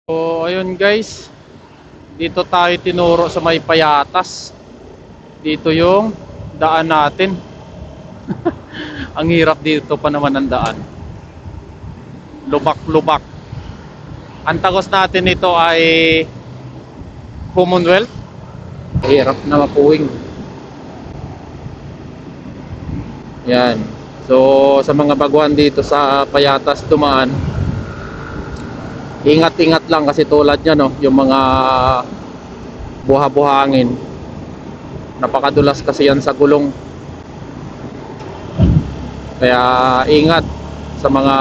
So ayun guys, dito tayo tinuro sa may Payatas. Dito yung daan natin. Ang hirap dito pa naman ang daan. Lubak-lubak. Ang tagos natin ito ay Commonwealth. Hirap na mapuwing. Yan. So sa mga baguhan dito sa Payatas dumaan, ingat-ingat lang kasi tulad niya no, yung mga buha-buhangin. Napakadulas kasi yan sa gulong. Kaya ingat sa mga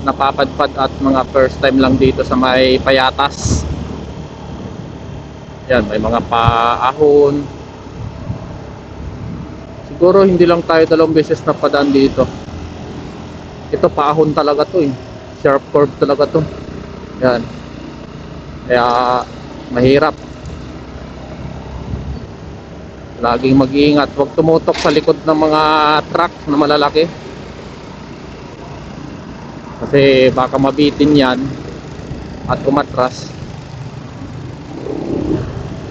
napapadpad at mga first time lang dito sa may Payatas. Yan, may mga paahon. Siguro hindi lang tayo 2 beses na padaan dito. Ito paahon talaga to eh. Sharp curve talaga to. Yan. Kaya mahirap. Laging mag-iingat, huwag tumutok sa likod ng mga truck na malalaki. Kasi baka mabitin yan at umatras.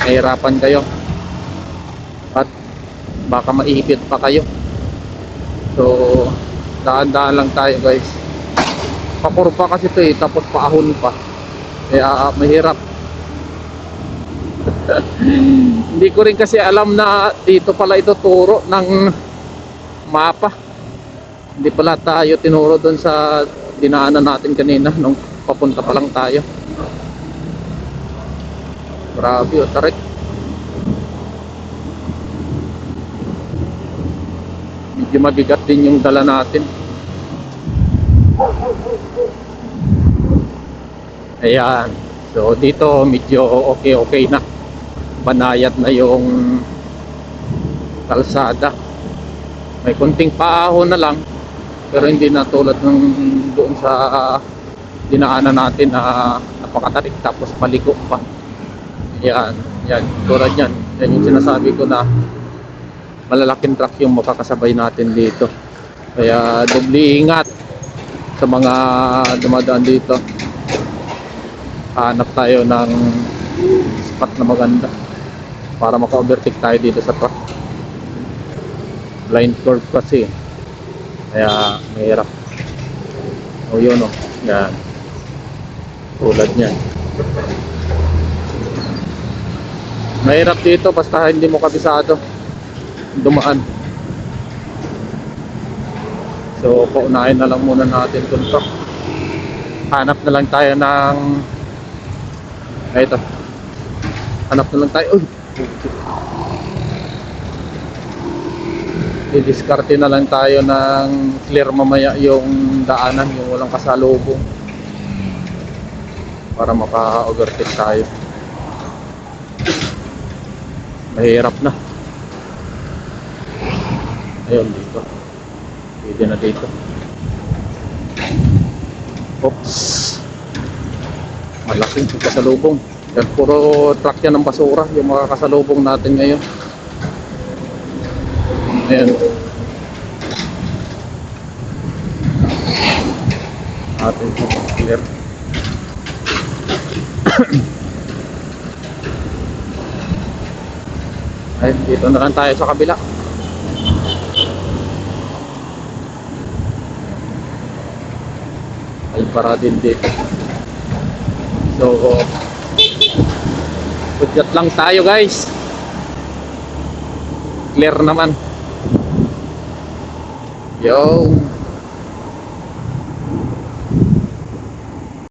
Mahirapan kayo. At baka maipit pa kayo. So, daan-daan lang tayo guys. Pakurpa kasi ito eh, tapos paahon pa. Kaya mahirap. Hindi ko rin kasi alam na dito pala ito turo ng mapa. Hindi pala tayo tinuro doon sa dinaanan natin kanina nung papunta pa lang tayo. Grabe o tarik. Medyo mabigat din yung dala natin. Ayan. So dito medyo okay na. Banayad na yung kalsada. May kunting paahon na lang, pero hindi na tulad ng doon sa dinaanan natin na napakatarik tapos paliko pa. Yan, tulad yan. Yan yung sinasabi ko na malalaking truck yung makakasabay natin dito. Kaya doble ingat sa mga dumadaan dito. Hanap tayo ng spot na maganda para maka-overtake tayo dito sa truck. Blind curve kasi, kaya mahirap. O yun o, yan, tulad nyan. Mahirap dito basta hindi mo kabisado dumaan. So paunahin na lang muna natin itong truck. Hanap na lang tayo ng ito. Hanap na lang tayo. Uy! I-discarte na lang tayo ng clear mamaya yung daanan, yung walang kasalubong, para maka-overtake tayo. Mahirap na. Ayun dito. Pwede na dito. Oops. Malaking kasalubong. Yan, puro truck yan ng basura yung mga kasalubong natin ngayon. Ayan. Atin po clear. Ay, dito na lang tayo sa kabila. Ay, para din dito. So, budget lang tayo guys. Clear naman. Yo.